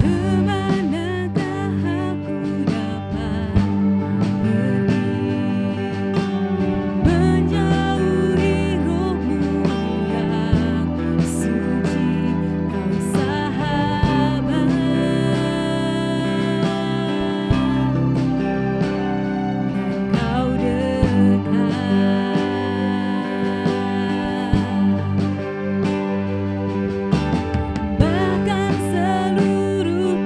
Bahkan seluruh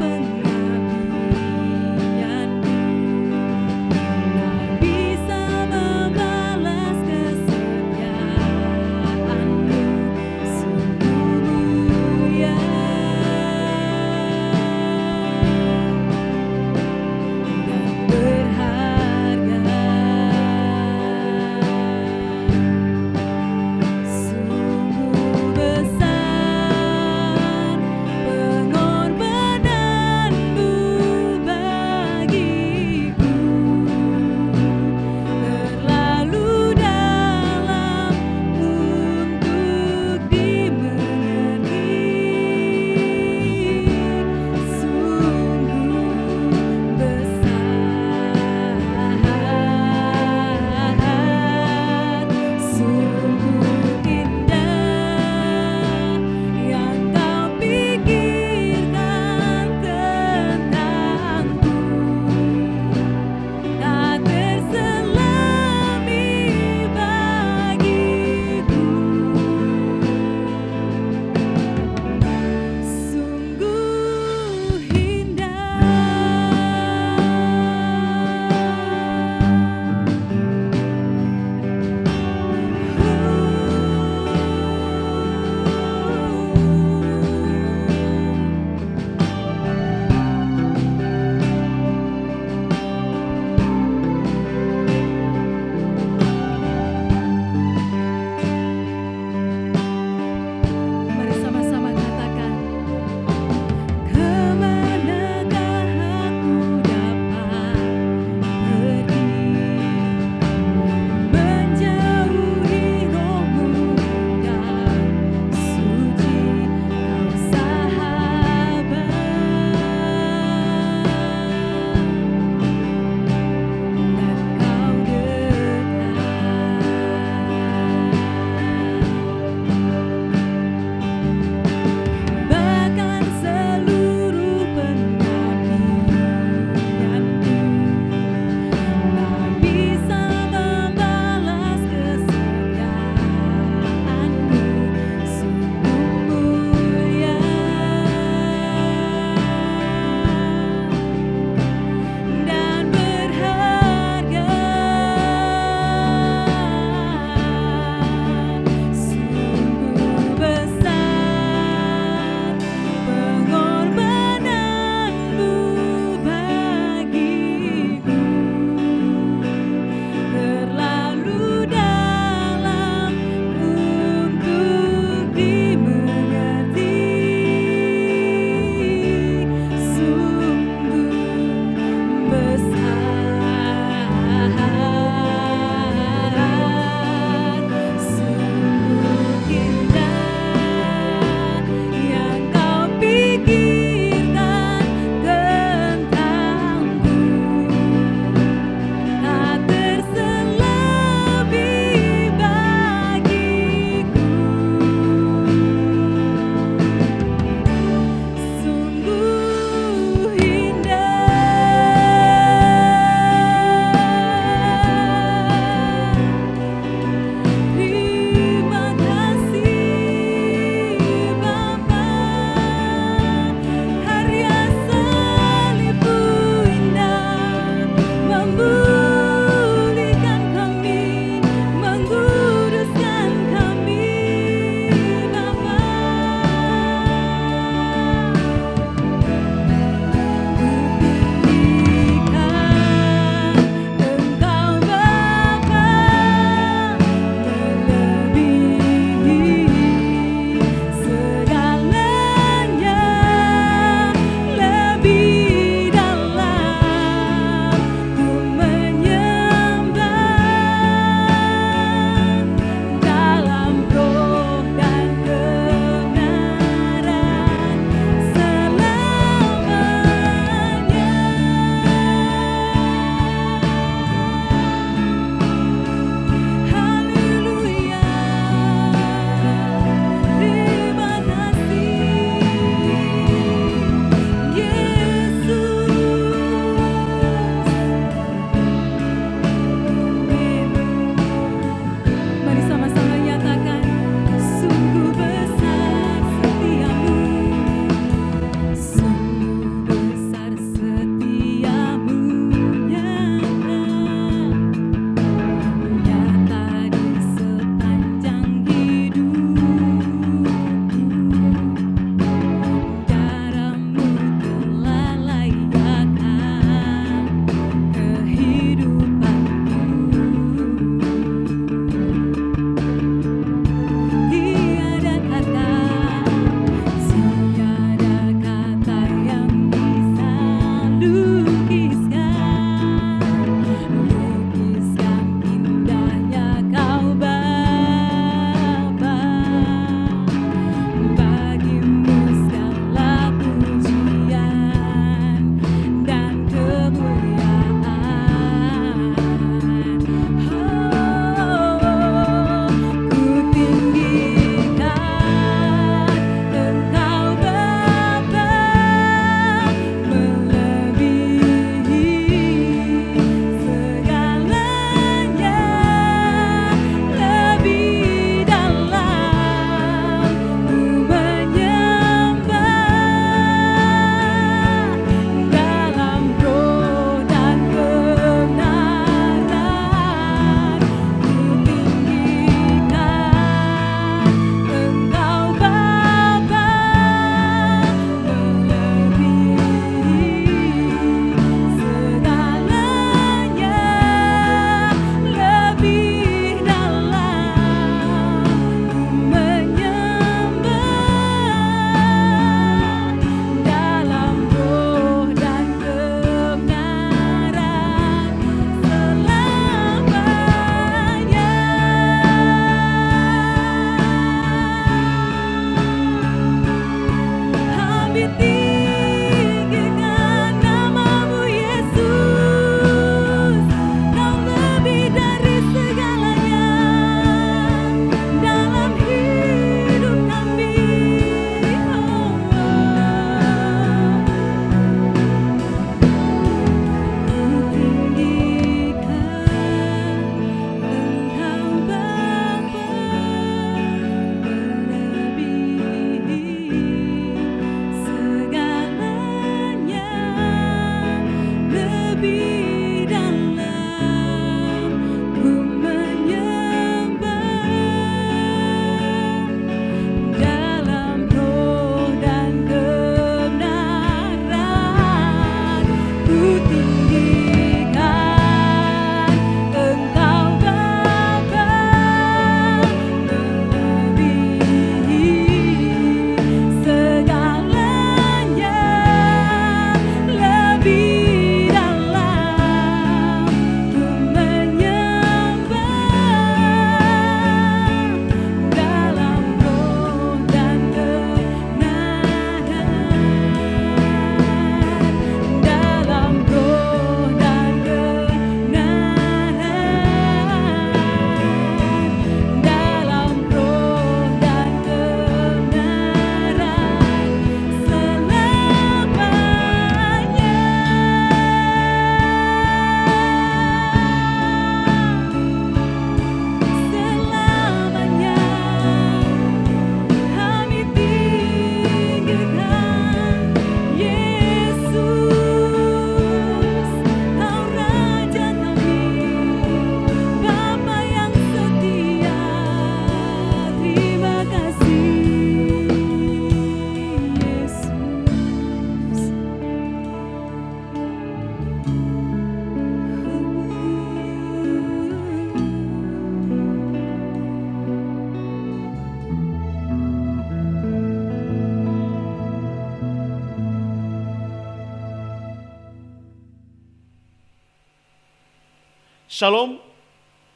Shalom,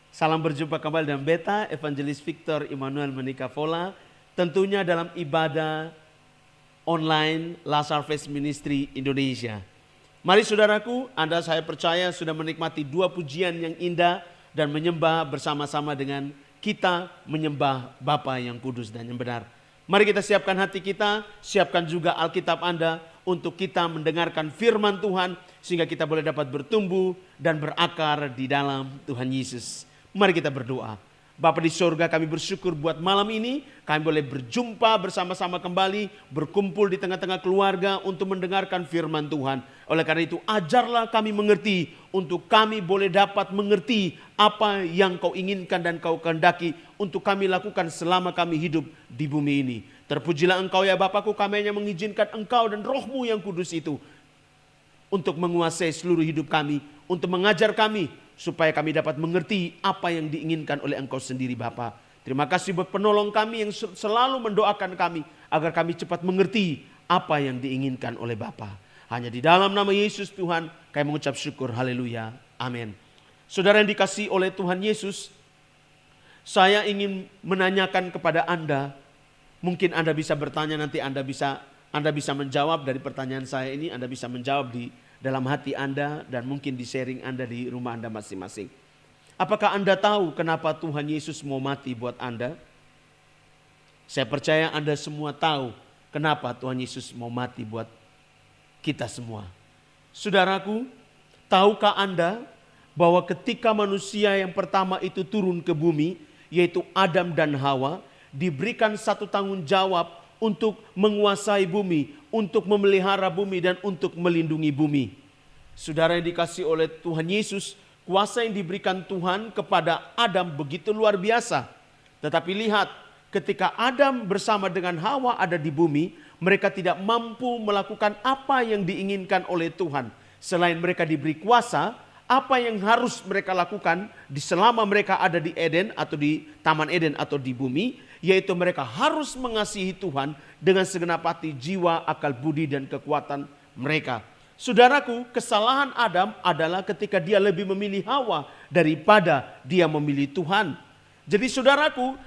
salam berjumpa kembali dengan Beta, Evangelis Victor Immanuel Menikavola. Tentunya dalam ibadah online Lazar Fest Ministry Indonesia. Mari saudaraku, Anda saya percaya sudah menikmati dua pujian yang indah dan menyembah bersama-sama dengan kita menyembah Bapa yang kudus dan yang benar. Mari kita siapkan hati kita, siapkan juga Alkitab Anda untuk kita mendengarkan firman Tuhan sehingga kita boleh dapat bertumbuh dan berakar di dalam Tuhan Yesus. Mari kita berdoa. Bapa di surga, kami bersyukur buat malam ini kami boleh berjumpa bersama-sama kembali, berkumpul di tengah-tengah keluarga untuk mendengarkan firman Tuhan. Oleh karena itu ajarlah kami mengerti, untuk kami boleh dapat mengerti apa yang Kau inginkan dan Kau kehendaki untuk kami lakukan selama kami hidup di bumi ini. Terpujilah Engkau ya Bapakku, kami hanya mengizinkan Engkau dan Roh-Mu yang kudus itu untuk menguasai seluruh hidup kami, untuk mengajar kami, supaya kami dapat mengerti apa yang diinginkan oleh Engkau sendiri Bapa. Terima kasih buat penolong kami yang selalu mendoakan kami, agar kami cepat mengerti apa yang diinginkan oleh Bapa. Hanya di dalam nama Yesus Tuhan, kami mengucap syukur, haleluya, amin. Saudara yang dikasihi oleh Tuhan Yesus, saya ingin menanyakan kepada Anda, mungkin Anda bisa bertanya nanti, Anda bisa menjawab dari pertanyaan saya ini, Anda bisa menjawab di dalam hati Anda dan mungkin di sharing Anda di rumah Anda masing-masing. Apakah Anda tahu kenapa Tuhan Yesus mau mati buat Anda? Saya percaya Anda semua tahu kenapa Tuhan Yesus mau mati buat kita semua. Saudaraku, tahukah Anda bahwa ketika manusia yang pertama itu turun ke bumi, yaitu Adam dan Hawa, diberikan satu tanggung jawab untuk menguasai bumi, untuk memelihara bumi dan untuk melindungi bumi. Saudara yang dikasihi oleh Tuhan Yesus, kuasa yang diberikan Tuhan kepada Adam begitu luar biasa. Tetapi lihat, ketika Adam bersama dengan Hawa ada di bumi, mereka tidak mampu melakukan apa yang diinginkan oleh Tuhan. Selain mereka diberi kuasa, apa yang harus mereka lakukan selama mereka ada di Eden atau di Taman Eden atau di bumi, yaitu mereka harus mengasihi Tuhan dengan segenap hati, jiwa, akal budi dan kekuatan mereka. Saudaraku, kesalahan Adam adalah ketika dia lebih memilih Hawa daripada dia memilih Tuhan. Jadi saudaraku,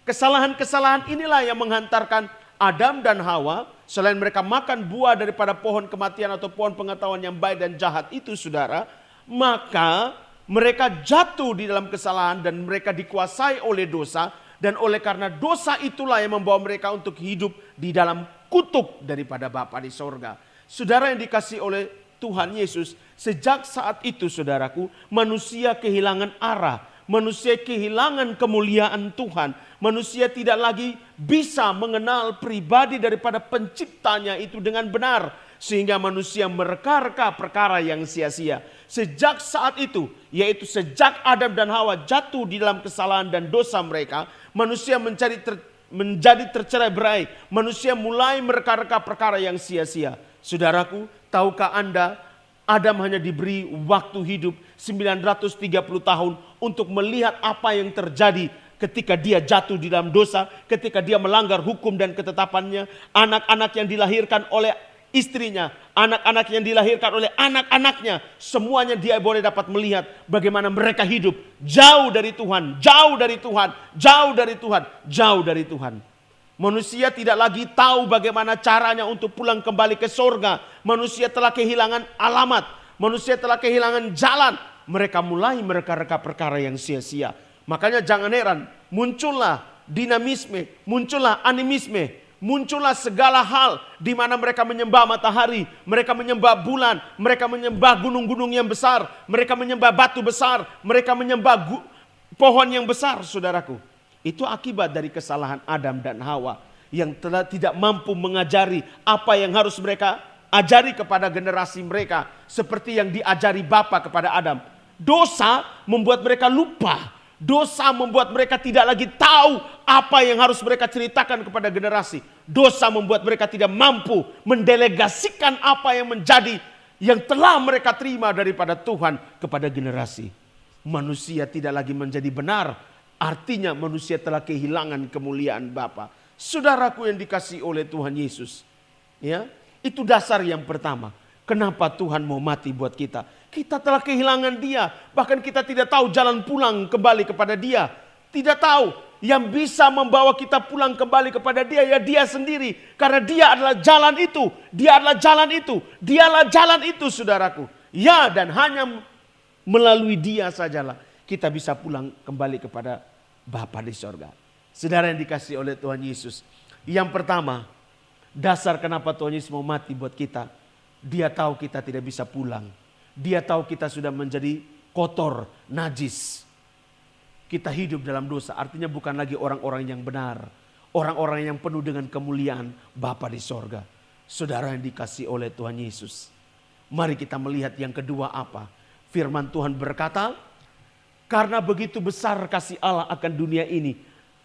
kesalahan-kesalahan inilah yang menghantarkan Adam dan Hawa selain mereka makan buah daripada pohon kematian atau pohon pengetahuan yang baik dan jahat itu, saudara, maka mereka jatuh di dalam kesalahan dan mereka dikuasai oleh dosa. Dan oleh karena dosa itulah yang membawa mereka untuk hidup di dalam kutuk daripada Bapa di sorga. Saudara yang dikasihi oleh Tuhan Yesus, sejak saat itu saudaraku, manusia kehilangan arah. Manusia kehilangan kemuliaan Tuhan. Manusia tidak lagi bisa mengenal pribadi daripada penciptanya itu dengan benar. Sehingga manusia mereka-reka perkara yang sia-sia. Sejak saat itu, yaitu sejak Adam dan Hawa jatuh di dalam kesalahan dan dosa mereka, manusia menjadi tercerai-berai. Manusia mulai mereka-reka perkara yang sia-sia. Saudaraku, tahukah Anda, Adam hanya diberi waktu hidup 930 tahun untuk melihat apa yang terjadi ketika dia jatuh di dalam dosa, ketika dia melanggar hukum dan ketetapannya. Anak-anak yang dilahirkan oleh istrinya, anak-anak yang dilahirkan oleh anak-anaknya, semuanya dia boleh dapat melihat bagaimana mereka hidup jauh dari Tuhan, jauh dari Tuhan, jauh dari Tuhan, jauh dari Tuhan. Manusia tidak lagi tahu bagaimana caranya untuk pulang kembali ke sorga. Manusia telah kehilangan alamat, manusia telah kehilangan jalan. Mereka mulai mereka-reka perkara yang sia-sia. Makanya jangan heran, muncullah dinamisme, muncullah animisme, muncullah segala hal di mana mereka menyembah matahari, mereka menyembah bulan, mereka menyembah gunung-gunung yang besar, mereka menyembah batu besar, mereka menyembah pohon yang besar, saudaraku. Itu akibat dari kesalahan Adam dan Hawa yang telah tidak mampu mengajari apa yang harus mereka ajari kepada generasi mereka seperti yang diajari Bapa kepada Adam. Dosa membuat mereka lupa. Dosa membuat mereka tidak lagi tahu apa yang harus mereka ceritakan kepada generasi. Dosa membuat mereka tidak mampu mendelegasikan apa yang menjadi yang telah mereka terima daripada Tuhan kepada generasi. Manusia tidak lagi menjadi benar, artinya manusia telah kehilangan kemuliaan Bapa. Saudaraku yang dikasihi oleh Tuhan Yesus, ya, itu dasar yang pertama. Kenapa Tuhan mau mati buat kita? Kita telah kehilangan Dia. Bahkan kita tidak tahu jalan pulang kembali kepada Dia. Tidak tahu. Yang bisa membawa kita pulang kembali kepada Dia, ya Dia sendiri. Karena Dia adalah jalan itu. Dia adalah jalan itu. Dialah jalan itu, saudaraku. Ya, dan hanya melalui Dia sajalah kita bisa pulang kembali kepada Bapa di sorga. Saudara yang dikasihi oleh Tuhan Yesus. Yang pertama, dasar kenapa Tuhan Yesus mau mati buat kita. Dia tahu kita tidak bisa pulang. Dia tahu kita sudah menjadi kotor, najis. Kita hidup dalam dosa, artinya bukan lagi orang-orang yang benar. Orang-orang yang penuh dengan kemuliaan Bapa di sorga. Saudara yang dikasihi oleh Tuhan Yesus. Mari kita melihat yang kedua apa. Firman Tuhan berkata, karena begitu besar kasih Allah akan dunia ini.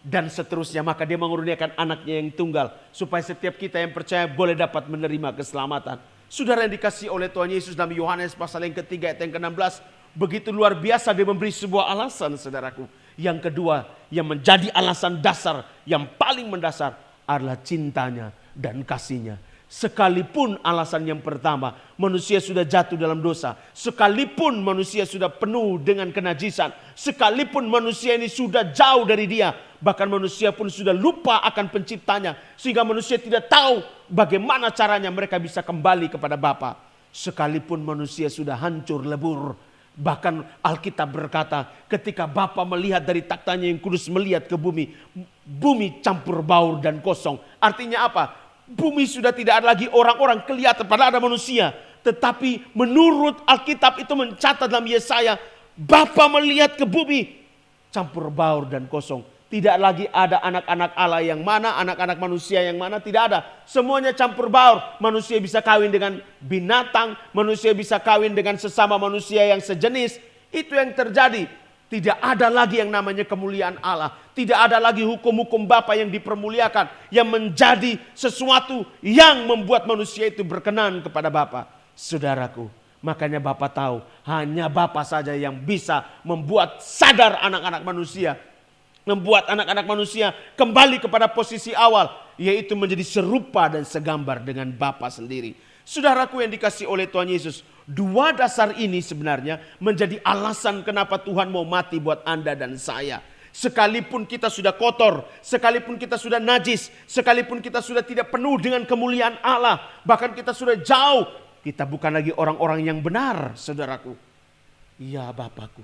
Dan seterusnya, maka Dia mengurniakan anaknya yang tunggal. Supaya setiap kita yang percaya boleh dapat menerima keselamatan. Saudara yang dikasihi oleh Tuhan Yesus, dalam Yohanes pasal yang ketiga ayat yang ke-16. Begitu luar biasa Dia memberi sebuah alasan, saudaraku. Yang kedua, yang menjadi alasan dasar, yang paling mendasar adalah cintanya dan kasihnya. Sekalipun alasan yang pertama, manusia sudah jatuh dalam dosa. Sekalipun manusia sudah penuh dengan kenajisan. Sekalipun manusia ini sudah jauh dari Dia. Bahkan manusia pun sudah lupa akan penciptanya. Sehingga manusia tidak tahu bagaimana caranya mereka bisa kembali kepada Bapa. Sekalipun manusia sudah hancur lebur. Bahkan Alkitab berkata, ketika Bapa melihat dari taktanya yang kudus melihat ke bumi. Bumi campur baur dan kosong. Artinya apa? Bumi sudah tidak ada lagi orang-orang kelihatan pada ada manusia. Tetapi menurut Alkitab itu mencatat dalam Yesaya, Bapa melihat ke bumi campur baur dan kosong. Tidak lagi ada anak-anak Allah yang mana, anak-anak manusia yang mana, tidak ada. Semuanya campur baur. Manusia bisa kawin dengan binatang, manusia bisa kawin dengan sesama manusia yang sejenis. Itu yang terjadi. Tidak ada lagi yang namanya kemuliaan Allah. Tidak ada lagi hukum-hukum Bapa yang dipermuliakan. Yang menjadi sesuatu yang membuat manusia itu berkenan kepada Bapa. Saudaraku, makanya Bapa tahu hanya Bapa saja yang bisa membuat sadar anak-anak manusia. Membuat anak-anak manusia kembali kepada posisi awal. Yaitu menjadi serupa dan segambar dengan Bapa sendiri. Saudaraku yang dikasihi oleh Tuhan Yesus. Dua dasar ini sebenarnya menjadi alasan kenapa Tuhan mau mati buat Anda dan saya. Sekalipun kita sudah kotor, sekalipun kita sudah najis, sekalipun kita sudah tidak penuh dengan kemuliaan Allah, bahkan kita sudah jauh, kita bukan lagi orang-orang yang benar, saudaraku. Ya Bapakku,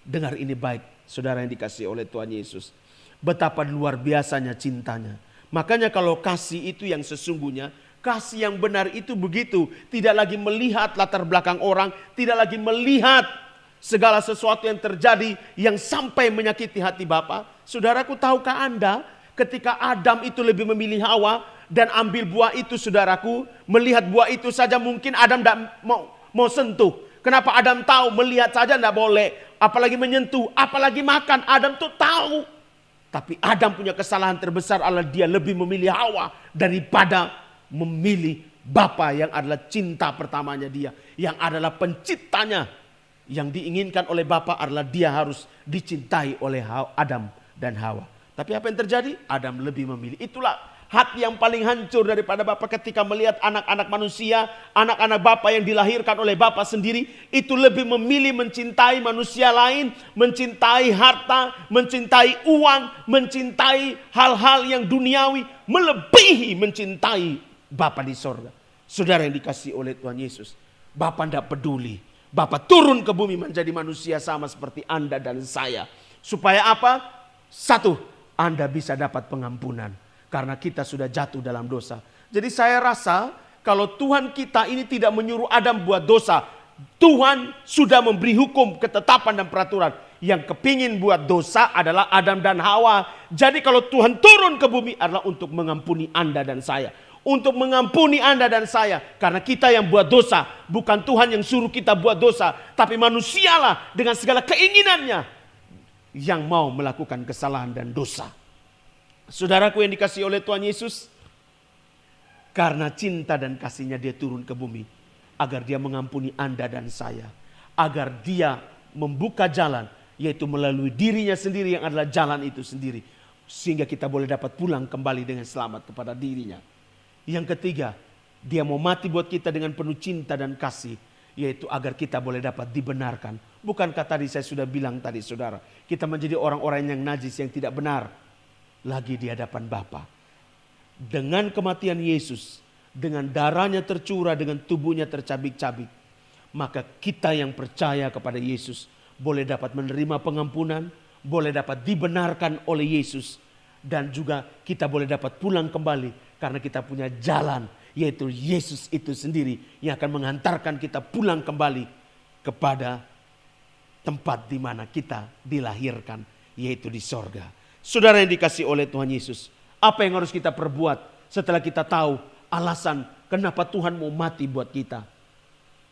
dengar ini baik, saudara yang dikasihi oleh Tuhan Yesus. Betapa luar biasanya cintanya. Makanya kalau kasih itu yang sesungguhnya, kasih yang benar itu begitu. Tidak lagi melihat latar belakang orang, tidak lagi melihat segala sesuatu yang terjadi yang sampai menyakiti hati Bapa. Saudaraku, tahukah Anda ketika Adam itu lebih memilih Hawa dan ambil buah itu, saudaraku, melihat buah itu saja mungkin Adam tidak mau sentuh. Kenapa? Adam tahu melihat saja tidak boleh, apalagi menyentuh, apalagi makan. Adam tuh tahu. Tapi Adam punya kesalahan terbesar adalah dia lebih memilih Hawa daripada memilih Bapa yang adalah cinta pertamanya dia, yang adalah penciptanya. Yang diinginkan oleh Bapa adalah dia harus dicintai oleh Adam dan Hawa. Tapi apa yang terjadi? Adam lebih memilih. Itulah hati yang paling hancur daripada Bapa ketika melihat anak-anak manusia, anak-anak Bapa yang dilahirkan oleh Bapa sendiri, itu lebih memilih mencintai manusia lain, mencintai harta, mencintai uang, mencintai hal-hal yang duniawi, melebihi mencintai Bapa di sorga. Saudara yang dikasihi oleh Tuhan Yesus, Bapa tidak peduli. Bapa turun ke bumi menjadi manusia sama seperti Anda dan saya. Supaya apa? Satu, Anda bisa dapat pengampunan. Karena kita sudah jatuh dalam dosa. Jadi saya rasa kalau Tuhan kita ini tidak menyuruh Adam buat dosa, Tuhan sudah memberi hukum, ketetapan dan peraturan. Yang kepingin buat dosa adalah Adam dan Hawa. Jadi kalau Tuhan turun ke bumi adalah untuk mengampuni Anda dan saya. Untuk mengampuni Anda dan saya. Karena kita yang buat dosa. Bukan Tuhan yang suruh kita buat dosa. Tapi manusialah dengan segala keinginannya yang mau melakukan kesalahan dan dosa. Saudaraku yang dikasihi oleh Tuhan Yesus, karena cinta dan kasihnya dia turun ke bumi. Agar dia mengampuni Anda dan saya. Agar dia membuka jalan, yaitu melalui dirinya sendiri yang adalah jalan itu sendiri. Sehingga kita boleh dapat pulang kembali dengan selamat kepada dirinya. Yang ketiga, dia mau mati buat kita dengan penuh cinta dan kasih. Yaitu agar kita boleh dapat dibenarkan. Bukankah tadi saya sudah bilang tadi saudara, kita menjadi orang-orang yang najis, yang tidak benar lagi di hadapan Bapa. Dengan kematian Yesus, dengan darahnya tercurah, dengan tubuhnya tercabik-cabik, maka kita yang percaya kepada Yesus boleh dapat menerima pengampunan, boleh dapat dibenarkan oleh Yesus, dan juga kita boleh dapat pulang kembali karena kita punya jalan, yaitu Yesus itu sendiri yang akan menghantarkan kita pulang kembali kepada tempat di mana kita dilahirkan, yaitu di sorga. Saudara yang dikasihi oleh Tuhan Yesus, apa yang harus kita perbuat setelah kita tahu alasan kenapa Tuhan mau mati buat kita?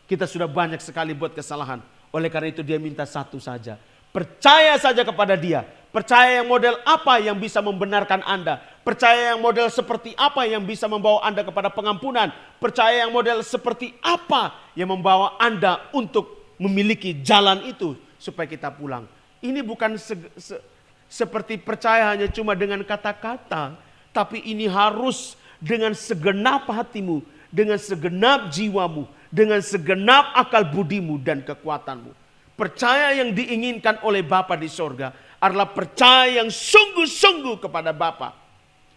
Kita sudah banyak sekali buat kesalahan. Oleh karena itu dia minta satu saja. Percaya saja kepada dia. Percaya yang model apa yang bisa membenarkan Anda. Percaya yang model seperti apa yang bisa membawa Anda kepada pengampunan. Percaya yang model seperti apa yang membawa Anda untuk memiliki jalan itu supaya kita pulang. Ini bukan seperti percaya hanya cuma dengan kata-kata. Tapi ini harus dengan segenap hatimu, dengan segenap jiwamu, dengan segenap akal budimu dan kekuatanmu. Percaya yang diinginkan oleh Bapa di sorga adalah percaya yang sungguh-sungguh kepada Bapa.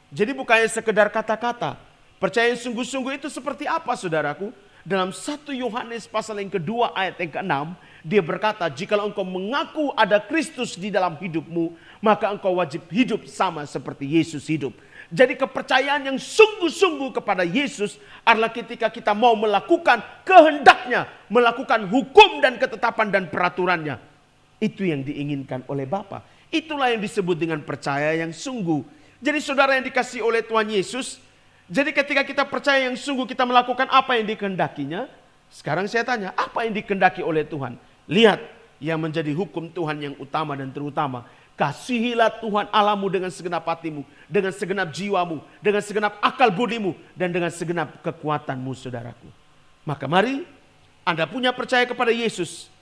Jadi bukannya sekedar kata-kata. Percaya yang sungguh-sungguh itu seperti apa saudaraku? Dalam 1 Yohanes pasal yang kedua ayat yang ke-6, dia berkata, jikalau engkau mengaku ada Kristus di dalam hidupmu, maka engkau wajib hidup sama seperti Yesus hidup. Jadi kepercayaan yang sungguh-sungguh kepada Yesus adalah ketika kita mau melakukan kehendaknya, melakukan hukum dan ketetapan dan peraturannya. Itu yang diinginkan oleh Bapa. Itulah yang disebut dengan percaya yang sungguh. Jadi saudara yang dikasihi oleh Tuhan Yesus, jadi ketika kita percaya yang sungguh, kita melakukan apa yang dikehendakinya. Sekarang saya tanya, apa yang dikehendaki oleh Tuhan? Lihat yang menjadi hukum Tuhan yang utama dan terutama. Kasihilah Tuhan Allahmu dengan segenap hatimu, dengan segenap jiwamu, dengan segenap akal budimu, dan dengan segenap kekuatanmu saudaraku. Maka mari Anda punya percaya kepada Yesus.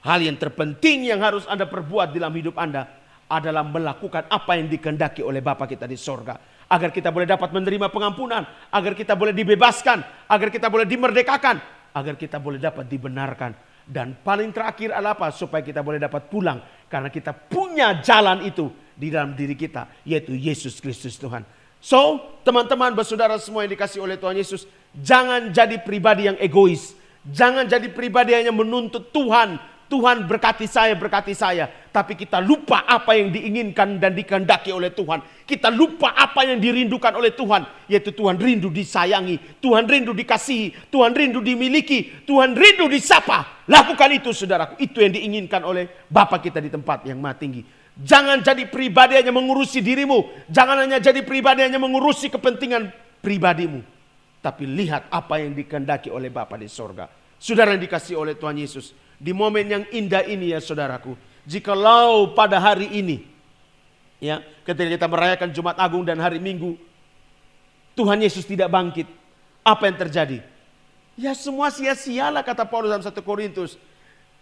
Hal yang terpenting yang harus Anda perbuat dalam hidup Anda adalah melakukan apa yang dikehendaki oleh Bapa kita di sorga. Agar kita boleh dapat menerima pengampunan, agar kita boleh dibebaskan, agar kita boleh dimerdekakan, agar kita boleh dapat dibenarkan, Dan paling terakhir adalah apa? Supaya kita boleh dapat pulang. Karena kita punya jalan itu di dalam diri kita, yaitu Yesus Kristus Tuhan. So, teman-teman, bersaudara semua yang dikasih oleh Tuhan Yesus, jangan jadi pribadi yang egois. Jangan jadi pribadi yang menuntut Tuhan. Tuhan berkati saya. Tapi kita lupa apa yang diinginkan dan dikehendaki oleh Tuhan. Kita lupa apa yang dirindukan oleh Tuhan. Yaitu Tuhan rindu disayangi. Tuhan rindu dikasihi. Tuhan rindu dimiliki. Tuhan rindu disapa. Lakukan itu, saudaraku. Itu yang diinginkan oleh Bapa kita di tempat yang maha tinggi. Jangan jadi pribadi hanya mengurusi dirimu. Jangan hanya jadi pribadi hanya mengurusi kepentingan pribadimu. Tapi lihat apa yang dikehendaki oleh Bapa di sorga. Saudara yang dikasih oleh Tuhan Yesus. Di momen yang indah ini ya saudaraku. Jikalau pada hari ini, ya, ketika kita merayakan Jumat Agung dan hari Minggu, Tuhan Yesus tidak bangkit. Apa yang terjadi? Ya semua sia-sialah, kata Paulus dalam 1 Korintus.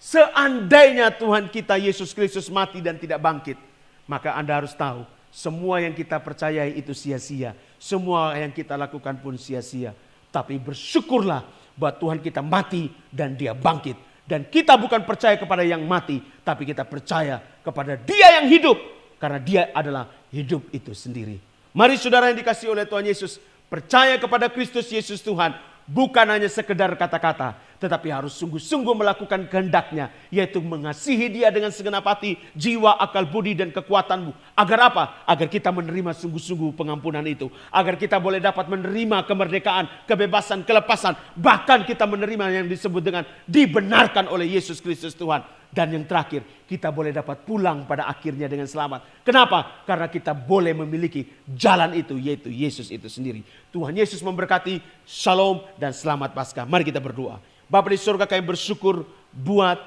Seandainya Tuhan kita Yesus Kristus mati dan tidak bangkit, maka Anda harus tahu, semua yang kita percayai itu sia-sia. Semua yang kita lakukan pun sia-sia. Tapi bersyukurlah bahwa Tuhan kita mati dan Dia bangkit. Dan kita bukan percaya kepada yang mati, tapi kita percaya kepada Dia yang hidup. Karena Dia adalah hidup itu sendiri. Mari saudara yang dikasihi oleh Tuhan Yesus, percaya kepada Kristus Yesus Tuhan. Bukan hanya sekedar kata-kata, tetapi harus sungguh-sungguh melakukan kehendak-Nya, yaitu mengasihi Dia dengan segenap hati, jiwa, akal, budi, dan kekuatanmu. Agar apa? Agar kita menerima sungguh-sungguh pengampunan itu. Agar kita boleh dapat menerima kemerdekaan, kebebasan, kelepasan. Bahkan kita menerima yang disebut dengan dibenarkan oleh Yesus Kristus Tuhan. Dan yang terakhir, kita boleh dapat pulang pada akhirnya dengan selamat. Kenapa? Karena kita boleh memiliki jalan itu, yaitu Yesus itu sendiri. Tuhan Yesus memberkati. Shalom dan selamat Paskah. Mari kita berdoa. Bapa di surga, kami bersyukur buat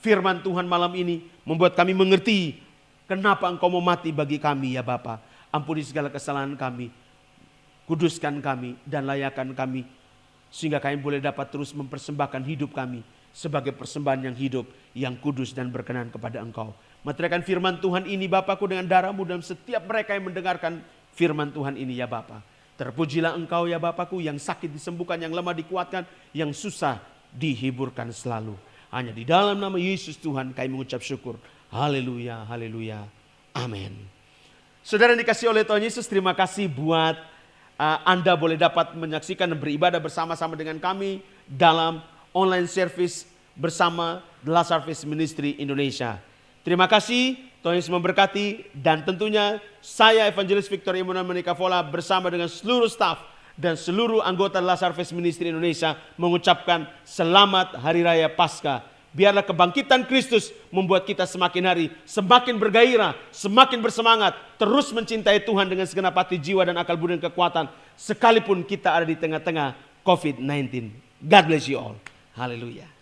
firman Tuhan malam ini. Membuat kami mengerti kenapa Engkau mau mati bagi kami ya Bapa. Ampuni segala kesalahan kami. Kuduskan kami dan layakan kami. Sehingga kami boleh dapat terus mempersembahkan hidup kami sebagai persembahan yang hidup, yang kudus dan berkenan kepada Engkau. Meteraikan firman Tuhan ini Bapakku dengan darah-Mu dalam setiap mereka yang mendengarkan firman Tuhan ini ya Bapa. Terpujilah Engkau ya Bapakku, yang sakit disembuhkan, yang lemah dikuatkan, yang susah dihiburkan selalu. Hanya di dalam nama Yesus Tuhan kami mengucap syukur. Haleluya, haleluya, amin. Saudara yang dikasihi oleh Tuhan Yesus, terima kasih buat Anda boleh dapat menyaksikan dan beribadah bersama-sama dengan kami dalam online service bersama The Last Harvest Ministry Indonesia. Terima kasih, Tuhan Yesus memberkati. Dan tentunya saya Evangelis Victor Immanuel Menikavola bersama dengan seluruh staf dan seluruh anggota The Last Harvest Ministry Indonesia mengucapkan selamat Hari Raya Paskah. Biarlah kebangkitan Kristus membuat kita semakin hari semakin bergairah, semakin bersemangat, terus mencintai Tuhan dengan segenap hati, jiwa dan akal budi dan kekuatan, sekalipun kita ada di tengah-tengah COVID-19. God bless you all. Haleluya.